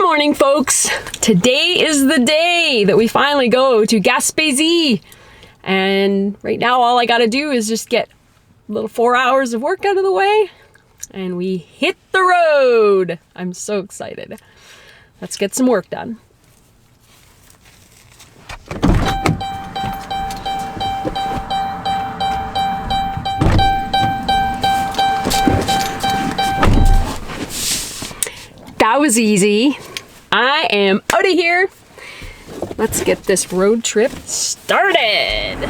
morning, folks. Today is the day that we finally go to Gaspésie. And right now, all I gotta do is just get a little 4 hours of work out of the way and we hit the road. I'm so excited. Let's get some work done. That was easy. I am out of here. Let's get this road trip started.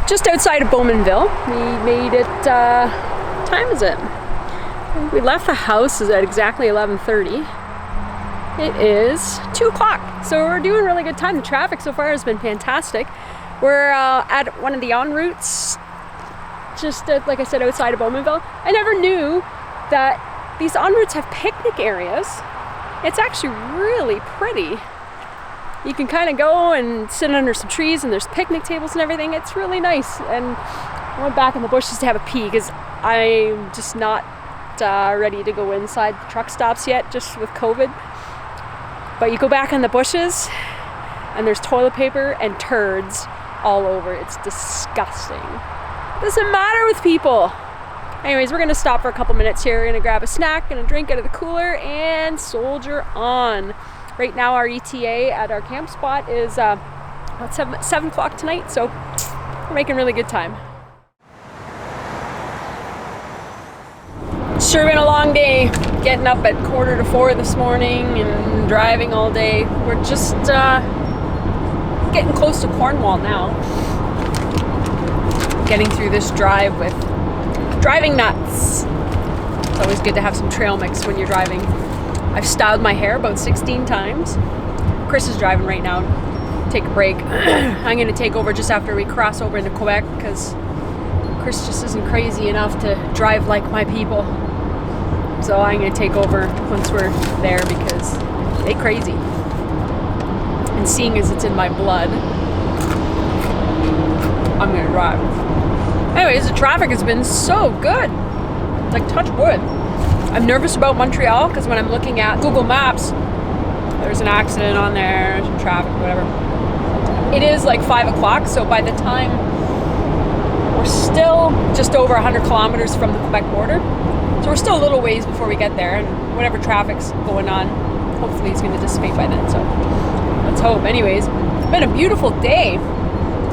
Just outside of Bowmanville. We made it, what time is it? We left the house at exactly 11:30. It is 2 o'clock, so we're doing really good time. The traffic so far has been fantastic. We're at one of the en routes, just like I said, outside of Bowmanville. I never knew that these en routes have picnic areas. It's actually really pretty. You can kind of go and sit under some trees and there's picnic tables and everything. It's really nice. And I went back in the bushes to have a pee because I'm just not ready to go inside the truck stops yet, just with COVID. But you go back in the bushes and there's toilet paper and turds all over. It's disgusting. Doesn't matter with people. Anyways, we're gonna stop for a couple minutes here. We're gonna grab a snack and a drink out of the cooler and soldier on. Right now our ETA at our camp spot is about 7 o'clock tonight, so we're making really good time. It's sure been a long day, getting up at 3:45 this morning and driving all day. We're just getting close to Cornwall now. Getting through this drive with driving nuts. It's always good to have some trail mix when you're driving. I've styled my hair about 16 times. Chris is driving right now. Take a break. I'm gonna take over just after we cross over into Quebec because Chris just isn't crazy enough to drive like my people. So I'm gonna take over once we're there because they crazy. And seeing as it's in my blood, I'm gonna drive. Anyways, the traffic has been so good. Like, touch wood. I'm nervous about Montreal because when I'm looking at Google Maps, there's an accident on there, some traffic, whatever. It is like 5 o'clock, so by the time we're still just over 100 kilometers from the Quebec border, so we're still a little ways before we get there, and whatever traffic's going on, hopefully it's going to dissipate by then, so let's hope. Anyways, it's been a beautiful day.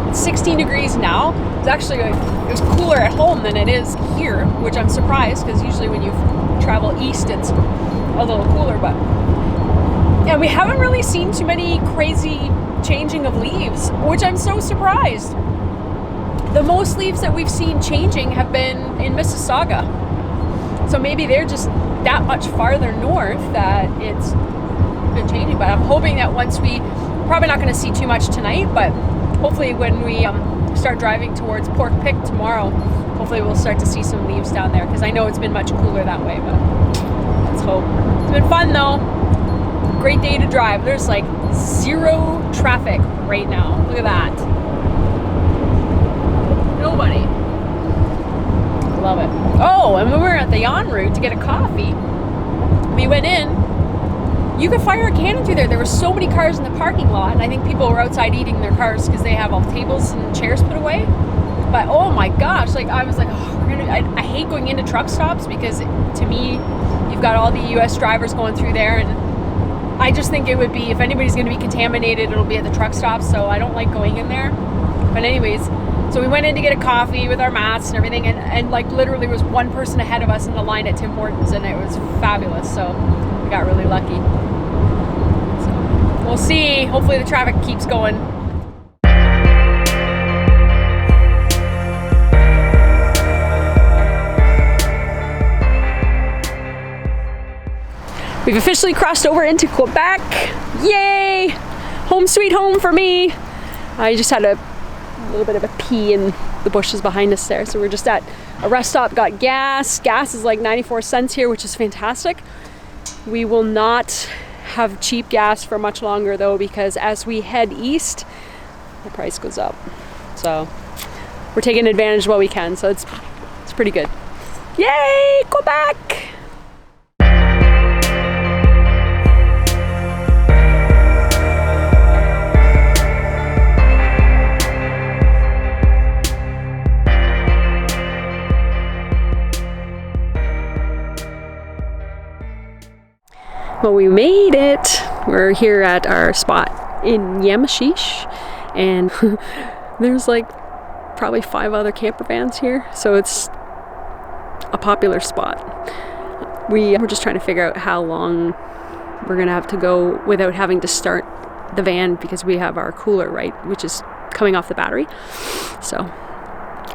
It's 16 degrees now. It's actually, it was cooler at home than it is here, which I'm surprised because usually when you travel east it's a little cooler, but yeah, we haven't really seen too many crazy changing of leaves, which I'm so surprised. The most leaves that we've seen changing have been in Mississauga, so maybe they're just that much farther north that it's been changing. But I'm hoping that once probably not going to see too much tonight, but hopefully when we start driving towards Pork Pick tomorrow, hopefully we'll start to see some leaves down there because I know it's been much cooler that way, but let's hope. It's been fun though. Great day to drive. There's like zero traffic right now. Look at that. Nobody. Love it. Oh, and when we were at the en route to get a coffee, we went in. You could fire a cannon through there. There were so many cars in the parking lot, and I think people were outside eating their cars because they have all the tables and chairs put away. But oh my gosh, like I was like, oh, I hate going into truck stops because to me, you've got all the US drivers going through there, and I just think it would be, if anybody's going to be contaminated, it'll be at the truck stops, so I don't like going in there. But anyways, so we went in to get a coffee with our masks and everything, and like literally was one person ahead of us in the line at Tim Hortons, and it was fabulous, so got really lucky. So we'll see. Hopefully the traffic keeps going. We've officially crossed over into Quebec. Yay! Home sweet home for me. I just had a little bit of a pee in the bushes behind us there. So we're just at a rest stop, got gas. Gas is like 94 cents here, which is fantastic. We will not have cheap gas for much longer though, because as we head east, the price goes up. So we're taking advantage of what we can. So it's pretty good. Yay, Quebec! Well, we made it. We're here at our spot in Yamashish, and there's like probably 5 other camper vans here, so it's a popular spot. We're just trying to figure out how long we're gonna have to go without having to start the van, because we have our cooler, right, which is coming off the battery. So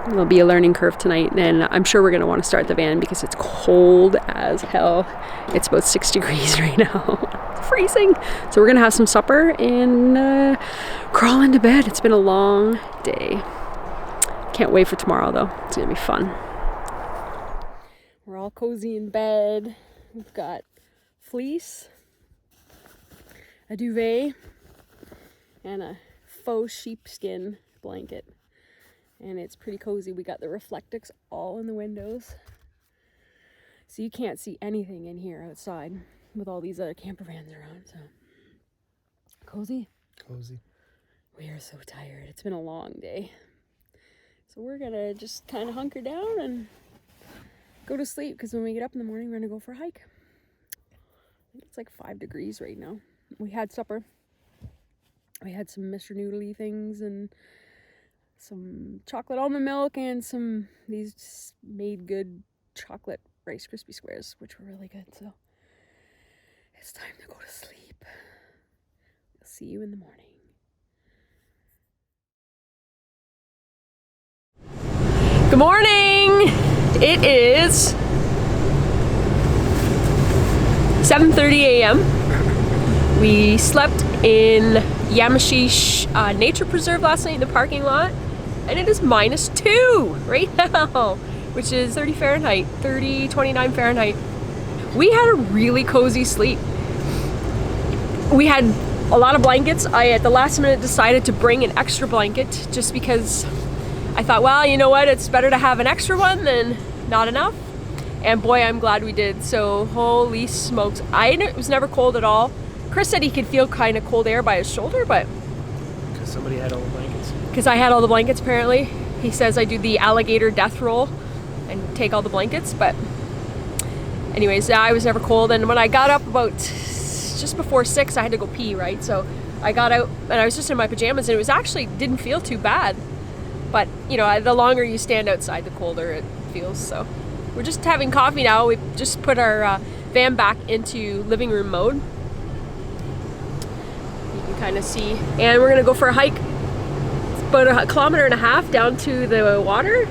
it'll be a learning curve tonight, and I'm sure we're gonna want to start the van because it's cold as hell. It's about 6 degrees right now. It's freezing. So we're gonna have some supper and crawl into bed. It's been a long day. Can't wait for tomorrow though. It's gonna be fun. We're all cozy in bed. We've got fleece, a duvet, and a faux sheepskin blanket. And it's pretty cozy. We got the reflectix all in the windows, so you can't see anything in here outside with all these other camper vans around. So cozy. Cozy. We are so tired. It's been a long day. So we're gonna just kind of hunker down and go to sleep, because when we get up in the morning, we're gonna go for a hike. I think it's like 5 degrees right now. We had supper. We had some Mr. Noodly things and some chocolate almond milk and some these made good chocolate Rice Krispie squares, which were really good. So it's time to go to sleep. I'll see you in the morning. Good morning. It is 7:30 a.m. We slept in Yamashish Nature Preserve last night in the parking lot, and it is -2 right now, which is 29 Fahrenheit. We had a really cozy sleep. We had a lot of blankets. I at the last minute decided to bring an extra blanket just because I thought, well, you know what, it's better to have an extra one than not enough. And boy, I'm glad we did. So holy smokes, it was never cold at all. Chris said he could feel kind of cold air by his shoulder, but because somebody had all the blankets. Because I had all the blankets, apparently. He says I do the alligator death roll and take all the blankets, but anyways, I was never cold. And when I got up about just before 6, I had to go pee, right? So I got out and I was just in my pajamas, and it was actually didn't feel too bad. But you know, the longer you stand outside, the colder it feels. So we're just having coffee now. We just put our van back into living room mode. You can kind of see, and we're gonna go for a hike. It's about 1.5 kilometers down to the water.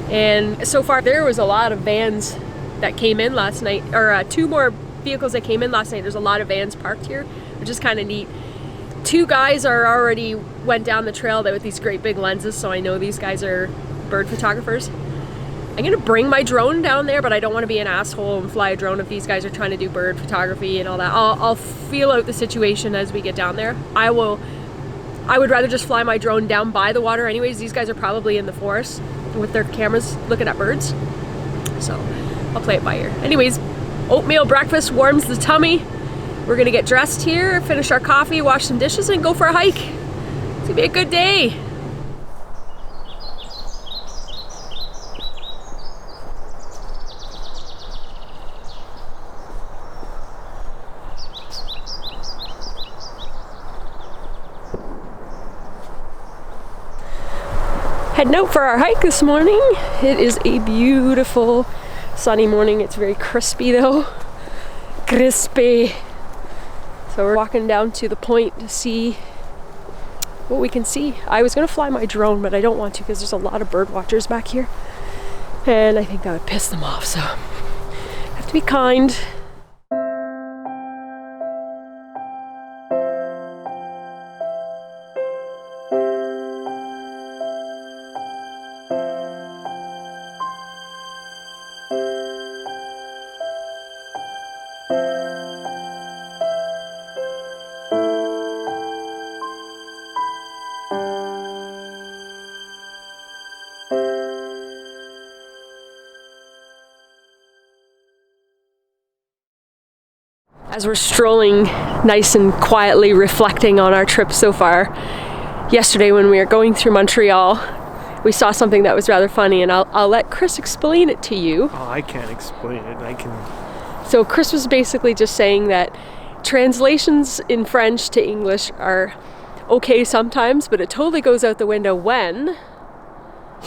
And so far there was a lot of vans that came in last night, or 2 more vehicles that came in last night. There's a lot of vans parked here, which is kind of neat. 2 guys are already went down the trail with these great big lenses, so I know these guys are bird photographers. I'm gonna bring my drone down there, but I don't want to be an asshole and fly a drone if these guys are trying to do bird photography and all that. I'll feel out the situation as we get down there. I would rather just fly my drone down by the water anyways. These guys are probably in the forest with their cameras looking at birds, so I'll play it by ear. Anyways, oatmeal breakfast warms the tummy. We're gonna get dressed here, finish our coffee, wash some dishes, and go for a hike. It's gonna be a good day. Heading out for our hike this morning. It is a beautiful sunny morning. It's very crispy though. Crispy. So we're walking down to the point to see what we can see. I was gonna fly my drone, but I don't want to because there's a lot of bird watchers back here. And I think that would piss them off, so I have to be kind. As we're strolling nice and quietly reflecting on our trip so far, yesterday when we were going through Montreal, we saw something that was rather funny, and I'll let Chris explain it to you. Oh, I can't explain it. I can. So Chris was basically just saying that translations in French to English are okay sometimes, but it totally goes out the window when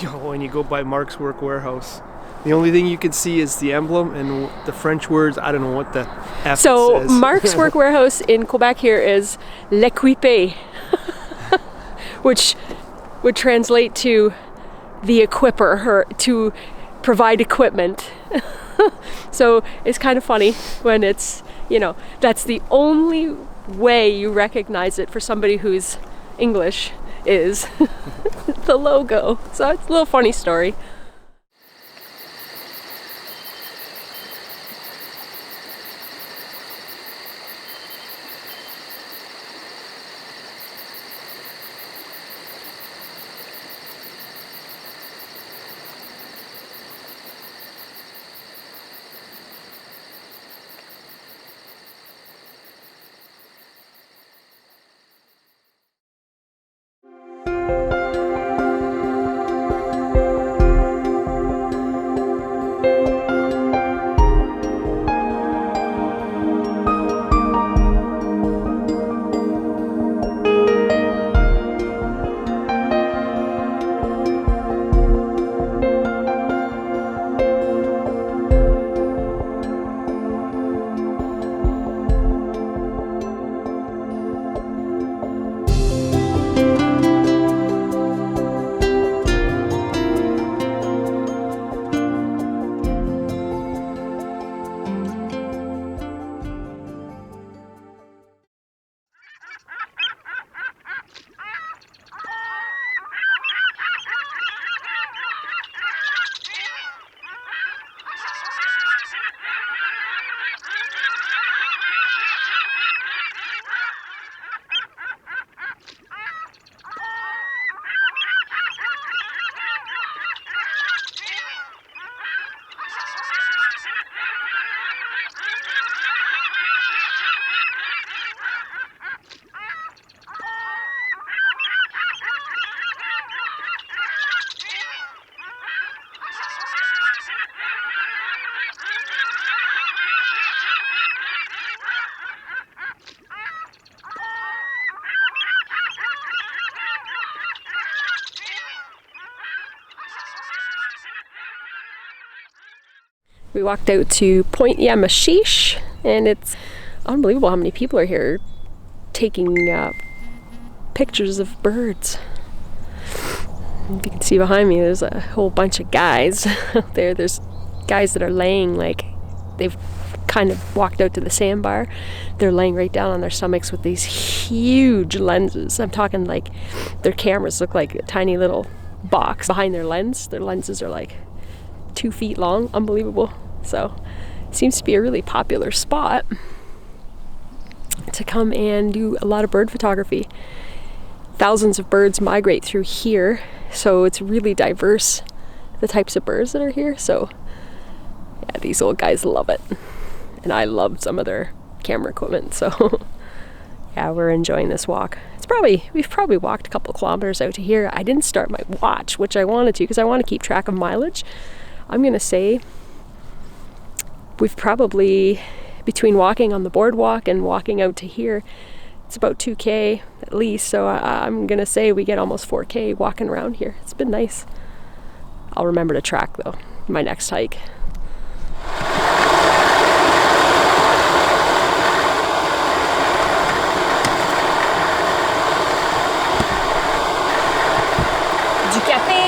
You go by Mark's Work Warehouse. The only thing you can see is the emblem and the French words. I don't know what the F So says. Mark's Work Warehouse in Quebec here is l'équipé, which would translate to the equipper, or to provide equipment. So it's kind of funny when it's, that's the only way you recognize it for somebody who's English is the logo. So it's a little funny story. We walked out to Point Yamashish, and it's unbelievable how many people are here taking pictures of birds. You can see behind me there's a whole bunch of guys out there. There's guys that are laying, like they've kind of walked out to the sandbar. They're laying right down on their stomachs with these huge lenses. I'm talking like their cameras look like a tiny little box behind their lens. Their lenses are like 2 feet long. Unbelievable. So it seems to be a really popular spot to come and do a lot of bird photography. Thousands of birds migrate through here, so it's really diverse, the types of birds that are here. So yeah, these old guys love it, and I love some of their camera equipment. So yeah, we're enjoying this walk. We've probably walked a couple kilometers out to here. I didn't start my watch, which I wanted to, because I want to keep track of mileage. I'm gonna say we've probably, between walking on the boardwalk and walking out to here, it's about 2K at least. So I'm gonna say we get almost 4K walking around here. It's been nice. I'll remember to track though, my next hike. Du café.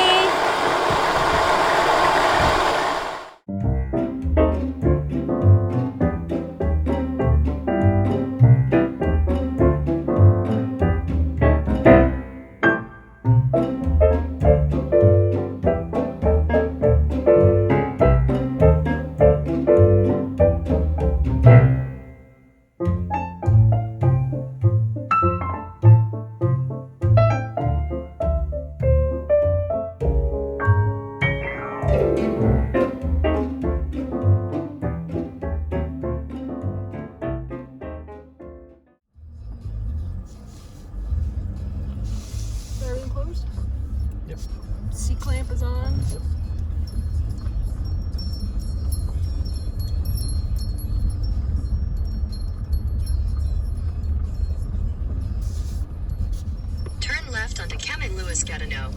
closed? Yep. C-clamp is on. Yep. Turn left onto Cam and Lewis Gatineau.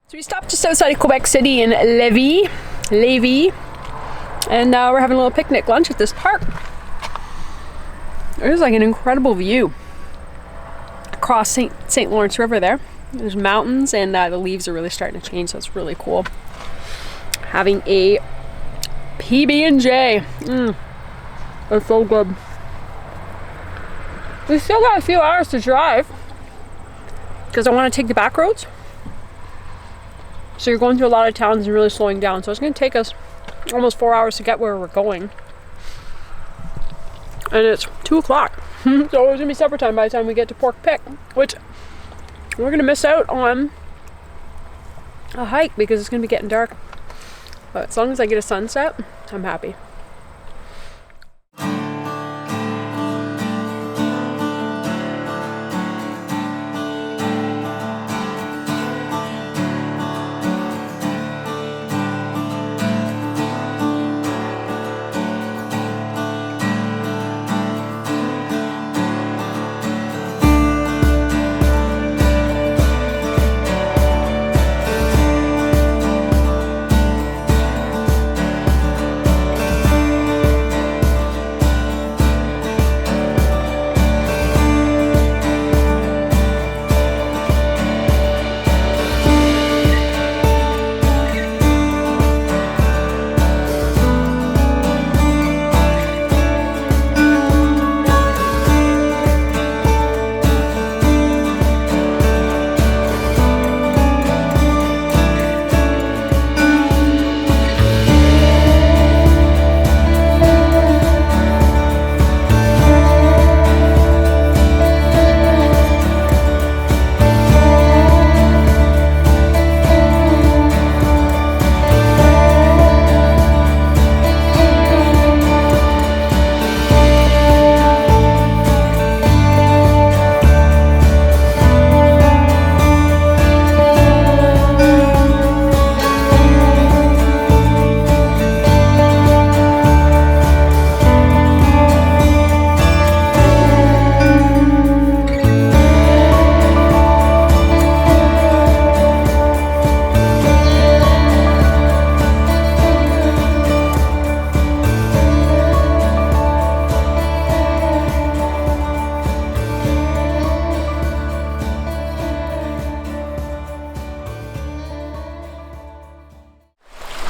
So we stopped just outside of Quebec City in Lévis, and we're having a little picnic lunch at this park. There's like an incredible view across St. Lawrence River there. There's mountains, and the leaves are really starting to change, so it's really cool. Having a PB&J. It's so good. We still got a few hours to drive because I want to take the back roads. So you're going through a lot of towns and really slowing down. So it's going to take us almost 4 hours to get where we're going. And it's 2 o'clock. So it's going to be supper time by the time we get to Pork Pick, which we're going to miss out on a hike because it's going to be getting dark. But as long as I get a sunset, I'm happy.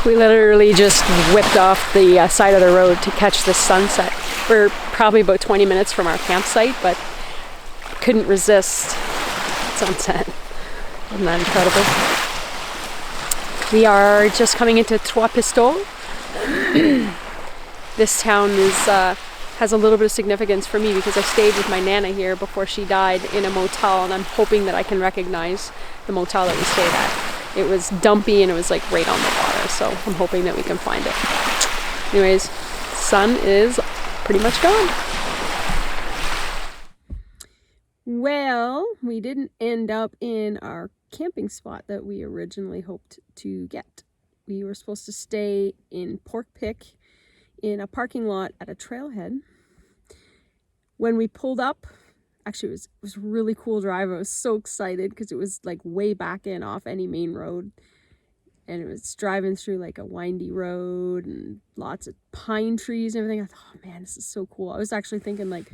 We literally just whipped off the side of the road to catch the sunset. We're probably about 20 minutes from our campsite, but couldn't resist sunset. Isn't that incredible? We are just coming into Trois Pistoles. This town is has a little bit of significance for me because I stayed with my Nana here before she died in a motel, and I'm hoping that I can recognize the motel that we stayed at. It was dumpy and it was like right on the water, so I'm hoping that we can find it. Anyways, sun is pretty much gone. Well, we didn't end up in our camping spot that we originally hoped to get. We were supposed to stay in Pork Pick in a parking lot at a trailhead. When we pulled up, actually it was a really cool drive. I was so excited because it was like way back in off any main road. And it was driving through like a windy road and lots of pine trees and everything. I thought, oh man, this is so cool. I was actually thinking like,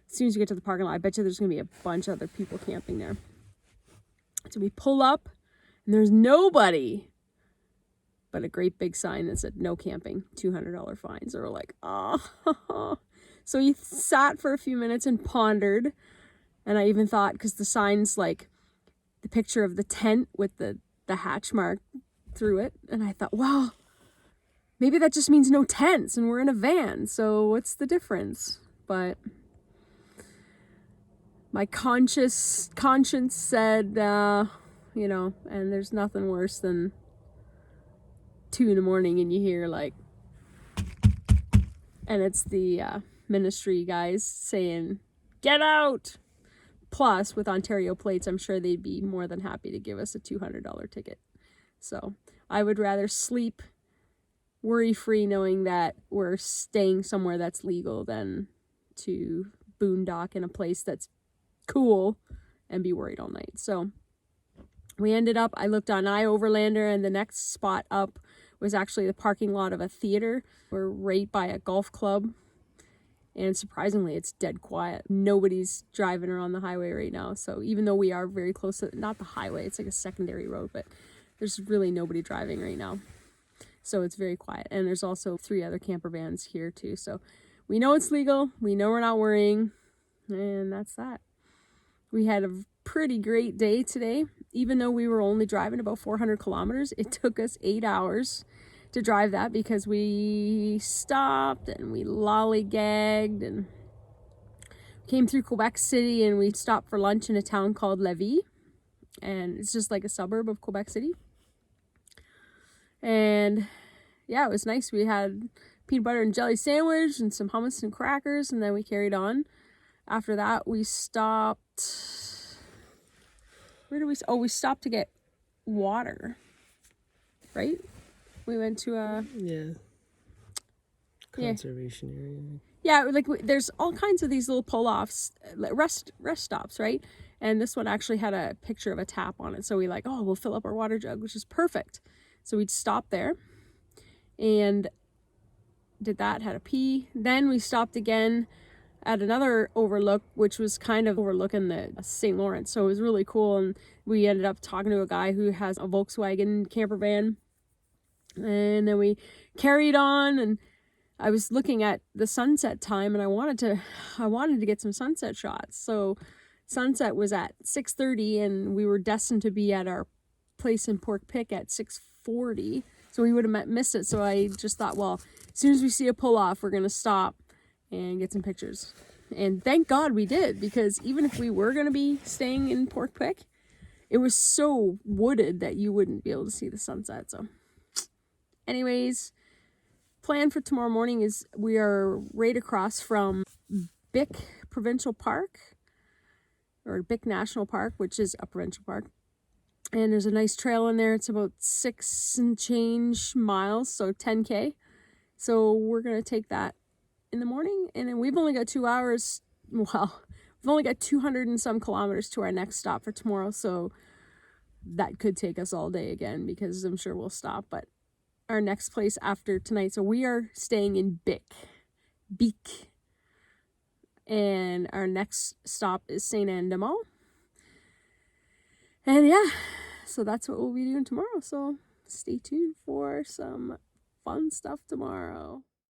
as soon as you get to the parking lot, I bet you there's gonna be a bunch of other people camping there. So we pull up and there's nobody but a great big sign that said no camping, $200 fines. So we're like, oh. So we sat for a few minutes and pondered. And I even thought, because the sign's like the picture of the tent with the hatch mark through it. And I thought, well, maybe that just means no tents and we're in a van. So what's the difference? But my conscience said, you know, and there's nothing worse than 2 a.m. and you hear like, and it's the ministry guys saying, get out. Plus, with Ontario plates, I'm sure they'd be more than happy to give us a $200 ticket. So I would rather sleep worry-free knowing that we're staying somewhere that's legal than to boondock in a place that's cool and be worried all night. So we ended up, I looked on iOverlander, and the next spot up was actually the parking lot of a theater. We're right by a golf club. And surprisingly, it's dead quiet. Nobody's driving around the highway right now. So even though we are very close to, not the highway, it's like a secondary road, but there's really nobody driving right now. So it's very quiet. And there's also 3 other camper vans here too. So we know it's legal. We know we're not worrying. And that's that. We had a pretty great day today. Even though we were only driving about 400 kilometers, it took us 8 hours to drive that because we stopped and we lollygagged and came through Quebec City, and we stopped for lunch in a town called Lévis, and it's just like a suburb of Quebec City. And yeah, it was nice. We had peanut butter and jelly sandwich and some hummus and crackers, and then we carried on. After that, we stopped. Where did we? Oh, we stopped to get water, right? We went to a conservation area. Yeah, like there's all kinds of these little pull-offs, rest stops, right? And this one actually had a picture of a tap on it. So we like, oh, we'll fill up our water jug, which is perfect. So we'd stop there and did that, had a pee. Then we stopped again at another overlook, which was kind of overlooking the St. Lawrence. So it was really cool. And we ended up talking to a guy who has a Volkswagen camper van. And then we carried on, and I was looking at the sunset time, and I wanted to get some sunset shots. So sunset was at 6:30, and we were destined to be at our place in Pork Pick at 6:40. So we would have missed it. So I just thought, well, as soon as we see a pull off, we're going to stop and get some pictures. And thank God we did, because even if we were going to be staying in Pork Pick, it was so wooded that you wouldn't be able to see the sunset. So anyways, plan for tomorrow morning is we are right across from Bic Provincial Park, or Bic National Park, which is a provincial park. And there's a nice trail in there. It's about 6 and change miles, so 10K. So we're going to take that in the morning. And then we've only got 2 hours. Well, we've only got 200 and some kilometers to our next stop for tomorrow. So that could take us all day again, because I'm sure we'll stop. But our next place after tonight, so we are staying in Bic. And our next stop is Saint-Anne-de-Mont. And yeah, so that's what we'll be doing tomorrow. So stay tuned for some fun stuff tomorrow.